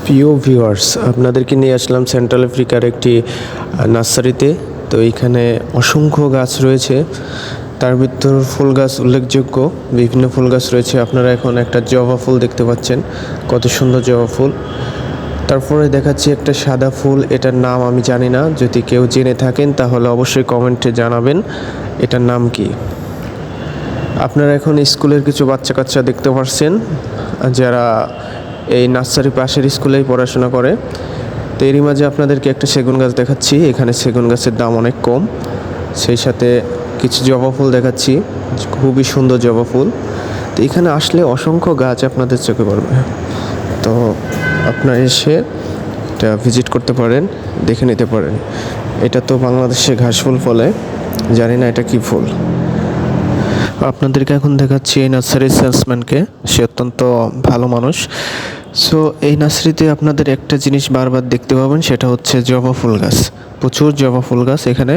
প্রিয় ভিউয়ার্স, আপনাদেরকে নিয়ে আসলাম সেন্ট্রাল আফ্রিকার একটি নার্সারিতে। তো এইখানে অসংখ্য গাছ রয়েছে, তার ভিতর ফুল গাছ উল্লেখযোগ্য। বিভিন্ন ফুল গাছ রয়েছে। আপনারা এখন একটা জবা ফুল দেখতে পাচ্ছেন, কত সুন্দর জবা ফুল। তারপরে দেখাচ্ছি একটা সাদা ফুল, এটার নাম আমি জানি না, যদি কেউ জেনে থাকেন তাহলে অবশ্যই কমেন্টে জানাবেন এটার নাম কি। আপনারা এখন স্কুলের কিছু বাচ্চা কাচ্চা দেখতে পাচ্ছেন যারা এই নার্সারি পাশের স্কুলেই পড়াশোনা করে। তো এরই মাঝে আপনাদেরকে একটা সেগুন গাছ দেখাচ্ছি। এখানে সেগুন গাছের দাম অনেক কম। সেই সাথে কিছু জবা ফুল দেখাচ্ছি, খুবই সুন্দর জবা ফুল। তো এখানে আসলে অসংখ্য গাছ আপনাদের চোখে পড়বে। তো আপনারা এসে এটা ভিজিট করতে পারেন, দেখে নিতে পারেন। এটা তো বাংলাদেশে ঘাস ফুল ফলে, জানি না এটা কি ফুল। আপনাদেরকে এখন দেখাচ্ছি এই নার্সারির সেলসম্যানকে, সে অত্যন্ত ভালো মানুষ। সো এই নার্সারিতে আপনাদের একটা জিনিস বারবার দেখতে পাবেন, সেটা হচ্ছে জবা ফুল গাছ। প্রচুর জবা ফুল গাছ এখানে,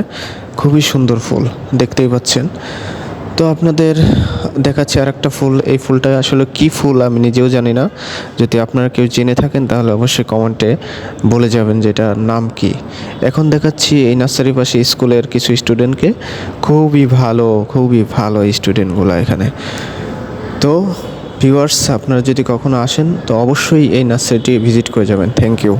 খুবই সুন্দর ফুল দেখতেই পাচ্ছেন। তো আপনাদের দেখাচ্ছি আর একটা ফুল। এই ফুলটা আসলে কি ফুল আমি নিজেও জানি না, যদি আপনারা কেউ জেনে থাকেন তাহলে অবশ্যই কমেন্টে বলে যাবেন যে এটার নাম কি। এখন দেখাচ্ছি এই নার্সারির পাশে স্কুলের কিছু স্টুডেন্টকে, খুবই ভালো স্টুডেন্টগুলো এখানে। তো ভিউয়ার্স, আপনারা যদি কখনো আসেন তো অবশ্যই এই নার্সারিটি ভিজিট করে যাবেন। Thank you.